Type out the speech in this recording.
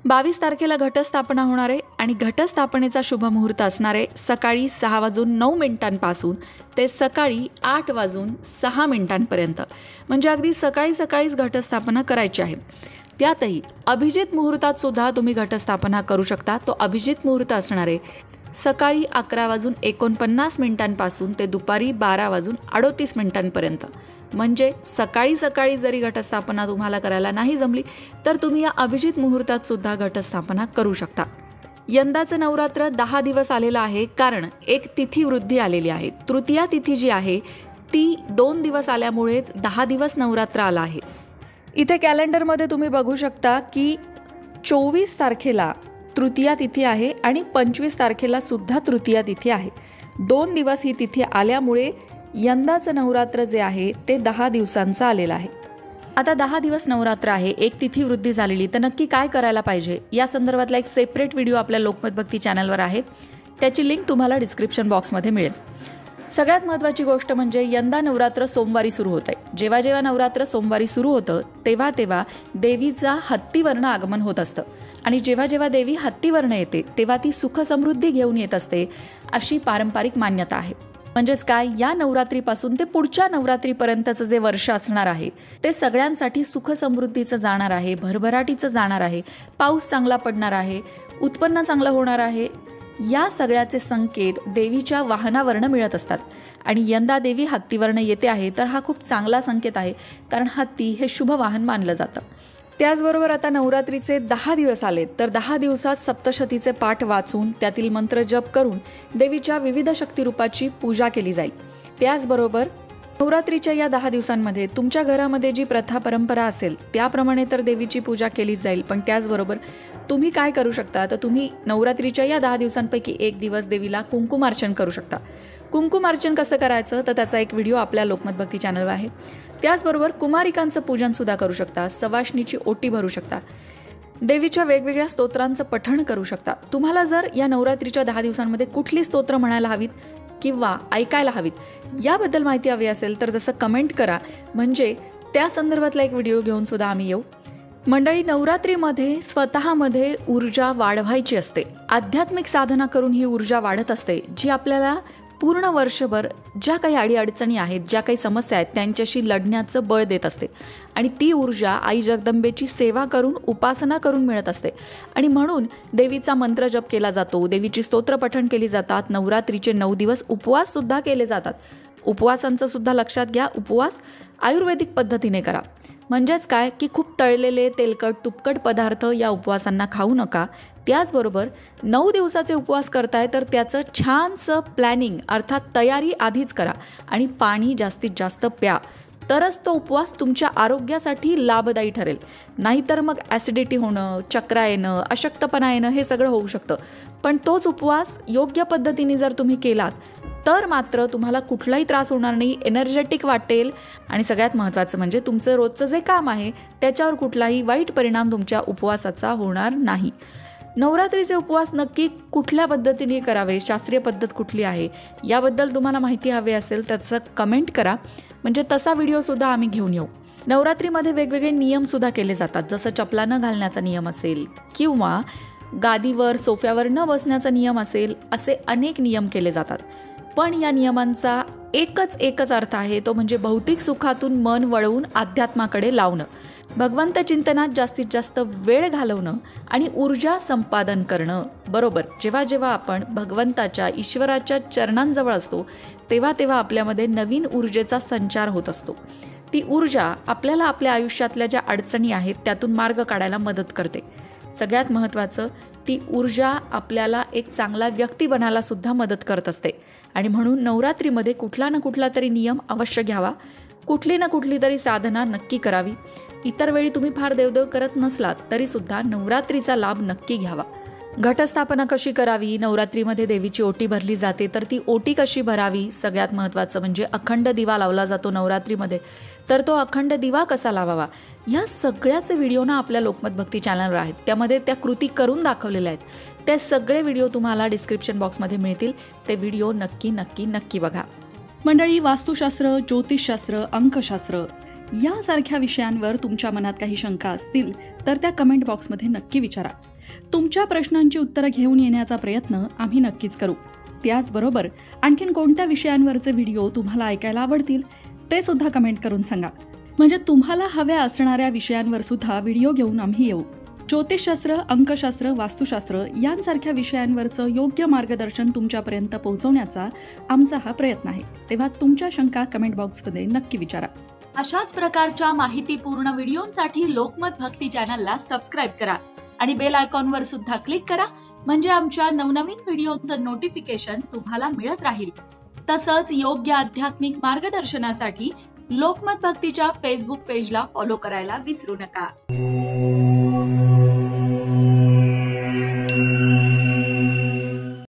22 तारखेला घटस्थापना होणार आहे आणि घटस्थापनेचा शुभ मुहूर्त असणार आहे सकाळी 6:09 ते सकाळी 8:06 म्हणजे अगदी सकाळीच घटस्थापना करायची आहे। त्यातही अभिजित मुहूर्तात सुद्धा तुम्ही घटस्थापना करू शकता। तो अभिजित मुहूर्त असणार आहे सकाळी 11:49 ते दुपारी 12:38 म्हणजे सकाळी जरी घटस्थापना तुम्हाला करायला नाही जमली तर तुम्ही या अभिजित मुहूर्तात सुद्धा घटस्थापना करू शकता। यंदाचं नवरात्र 10 दिवस आलेलं आहे कारण एक तिथी वृद्धी आलेली आहे। तृतीया तिथी जी आहे ती 2 दिवस आल्यामुळेच 10 दिवस नवरात्र आलं आहे। इथे कॅलेंडरमध्ये तुम्ही बघू शकता की 24 तारखेला तृतीया तिथी आहे आणि 25 तारखेला सुद्धा तृतीया तिथी आहे। 2 दिवस ही तिथी आल्यामुळे यंदाचं नवरात्र जे आहे ते 10 दिवसांचं आलेलं आहे। आता 10 दिवस नवरात्र आहे, एक तिथी वृद्धी झालेली, तर नक्की काय करायला पाहिजे या संदर्भातला एक सेपरेट व्हिडिओ आपल्या लोकमत भक्ती चॅनलवर आहे। त्याची लिंक तुम्हाला डिस्क्रिप्शन बॉक्समध्ये मिळेल। सगळ्यात महत्त्वाची गोष्ट म्हणजे यंदा नवरात्र सोमवारी सुरू होत आहे। जेव्हा नवरात्र सोमवारी सुरू होतं तेव्हा देवीचा हत्तीवर्ण आगमन होत असतं आणि जेव्हा देवी हत्तीवर्ण येते तेव्हा ती सुख समृद्धी घेऊन येत असते अशी पारंपरिक मान्यता आहे। म्हणजेच काय, या नवरात्रीपासून ते पुढच्या नवरात्रीपर्यंतचं जे वर्ष असणार आहे ते सगळ्यांसाठी सुख समृद्धीचं जाणार आहे, भरभराटीचं जाणार आहे, पाऊस चांगला पडणार आहे, उत्पन्न चांगलं होणार आहे। या सगळ्याचे संकेत देवीच्या वाहनावरनं मिळत असतात आणि यंदा देवी हत्तीवर्ण येते आहे तर हा खूप चांगला संकेत आहे कारण हत्ती हे शुभ वाहन मानलं जातं। त्याचबरोबर आता नवरात्रीचे 10 दिवस आलेत तर 10 दिवसात सप्तशतीचे पाठ वाचून त्यातील मंत्र जप करून देवीच्या विविध शक्तिरूपाची पूजा केली जाईल। त्याचबरोबर नवरात्रीच्या या 10 दिवसांमध्ये तुमच्या घरामध्ये जी प्रथा परंपरा असेल त्याप्रमाणे तर देवीची पूजा केली जाईल, पण त्याचबरोबर तुम्ही काय करू शकता तर तुम्ही नवरात्रीच्या या 10 दिवसांपैकी एक दिवस देवीला कुंकुमार्चन करू शकता। कुंकुमार्चन कसं करायचं तर त्याचा एक व्हिडिओ आपल्या लोकमत भक्ती चॅनलवर आहे। त्याचबरोबर कुमारिकांचं पूजन सुद्धा करू शकता, सवाष्णीची ओटी भरू शकता, देवीच्या वेगवेगळ्या स्तोत्रांचं पठण करू शकता। तुम्हाला जर या नवरात्रीच्या 10 दिवसांमध्ये कुठली स्तोत्र म्हणायला हवीत किंवा ऐकायला हवीत याबद्दल माहिती हवी असेल तर तसं कमेंट करा, म्हणजे त्या संदर्भातला एक व्हिडिओ घेऊन सुद्धा आम्ही येऊ। मंडळी, नवरात्रीमध्ये स्वतःमध्ये ऊर्जा वाढवायची असते, आध्यात्मिक साधना करून ही ऊर्जा वाढत असते जी आपल्याला पूर्ण वर्षभर ज्या काही अडीअडचणी आहेत, ज्या काही समस्या आहेत त्यांच्याशी लढण्याचं बळ देत असते आणि ती ऊर्जा आई जगदंबेची सेवा करून उपासना करून मिळत असते आणि म्हणून देवीचा मंत्र जप केला जातो, देवीची स्तोत्र पठण केली जातात, नवरात्रीचे 9 दिवस उपवास सुद्धा केले जातात। उपवासांचं सुद्धा लक्षात घ्या, उपवास आयुर्वेदिक पद्धतीने करा। म्हणजेच काय की खूप तळलेले तेलकट तुपकट पदार्थ या उपवासांना खाऊ नका। त्याचबरोबर 9 दिवसाचे उपवास करताय तर त्याचं छानसं प्लॅनिंग अर्थात तयारी आधीच करा आणि पाणी जास्तीत जास्त प्या, तरच तो उपवास तुमच्या आरोग्यासाठी लाभदायी ठरेल। नाहीतर मग ॲसिडिटी होणं, चक्रा येणं, अशक्तपणा येणं हे सगळं होऊ शकतं। पण तोच उपवास योग्य पद्धतीने जर तुम्ही केलात तर मात्र तुम्हाला कुठलाही त्रास होणार नाही, एनर्जेटिक वाटेल आणि सगळ्यात महत्त्वाचं म्हणजे तुमचं रोजचं जे काम आहे त्याच्यावर कुठलाही वाईट परिणाम तुमच्या उपवासाचा होणार नाही। नवरात्रीचे उपवास नक्की कुठल्या पद्धतीने करावे, शास्त्रीय पद्धत कुठली आहे याबद्दल तुम्हाला माहिती हवी असेल तर तसं कमेंट करा, म्हणजे तसा व्हिडिओसुद्धा आम्ही घेऊन येऊ। नवरात्रीमध्ये वेगवेगळे नियमसुद्धा केले जातात, जसं चपला न घालण्याचा नियम असेल किंवा गादीवर सोफ्यावर न बसण्याचा नियम असेल, असे अनेक नियम केले जातात। पण या नियमांचा एकच अर्थ आहे, तो म्हणजे भौतिक सुखातून मन वळवून अध्यात्माकडे लावणं, भगवंत चिंतनात जास्तीत जास्त वेळ घालवणं आणि ऊर्जा संपादन करणं। बरोबर, जेव्हा आपण भगवंताच्या ईश्वराच्या चरणांजवळ असतो तेव्हा आपल्यामध्ये नवीन ऊर्जेचा संचार होत असतो। ती ऊर्जा आपल्याला आपल्या आयुष्यातल्या ज्या अडचणी आहेत त्यातून मार्ग काढायला मदत करते। सगळ्यात महत्त्वाचं, ती ऊर्जा आपल्याला एक चांगला व्यक्ती बनायला सुद्धा मदत करत असते आणि म्हणून नवरात्रीमध्ये कुठला ना कुठला तरी नियम अवश्य घ्यावा, कुठली ना कुठली तरी साधना नक्की करावी। इतर वेळी तुम्ही फार देवदेव करत नसलात तरी सुद्धा नवरात्रीचा लाभ नक्की घ्यावा। घटस्थापना कशी करावी, नवरात्रीमध्ये देवीची ओटी भरली जाते तर ती ओटी कशी भरावी, सगळ्यात महत्त्वाचं म्हणजे अखंड दिवा लावला जातो नवरात्रीमध्ये, तर तो अखंड दिवा कसा लावावा या सगळ्याचे व्हिडिओ ना आपल्या लोकमत भक्ती चॅनलवर आहेत, त्यामध्ये त्या कृती करून दाखवलेल्या आहेत। ते सगळे व्हिडिओ तुम्हाला डिस्क्रिप्शन बॉक्समध्ये मिळतील, ते व्हिडिओ नक्की बघा। मंडळी, वास्तुशास्त्र, ज्योतिषशास्त्र, अंकशास्त्र यासारख्या विषयांवर तुमच्या मनात काही शंका असतील तर त्या कमेंट बॉक्समध्ये नक्की विचारा। तुमच्या प्रश्नांची उत्तरं घेऊन येण्याचा प्रयत्न आम्ही नक्कीच करू. त्याचबरोबर आणखीन कोणत्या विषयांवरचे व्हिडिओ तुम्हाला ऐकायला आवडतील ते सुद्धा कमेंट करून सांगा. म्हणजे तुम्हाला हव्या असणाऱ्या विषयांवर सुद्धा व्हिडिओ घेऊन आम्ही येऊ. ज्योतिषशास्त्र, अंकशास्त्र, वास्तुशास्त्र यांसारख्या विषयांवरचं योग्य मार्गदर्शन तुमच्यापर्यंत पोहोचवण्याचा आमचा हा प्रयत्न आहे. तेव्हा तुमच्या शंका कमेंट बॉक्समध्ये नक्की विचारा. अशाच प्रकारच्या माहितीपूर्ण व्हिडिओंसाठी लोकमत भक्ती चॅनलला सबस्क्राईब करा आणि बेल आयकॉनवर सुद्धा क्लिक करा. म्हणजे आमच्या नवनवीन व्हिडिओचं नोटिफिकेशन तुम्हाला मिळत राहील. तसंच योग्य आध्यात्मिक मार्गदर्शनासाठी लोकमत भक्तीच्या फेसबुक पेजला फॉलो करायला विसरू नका.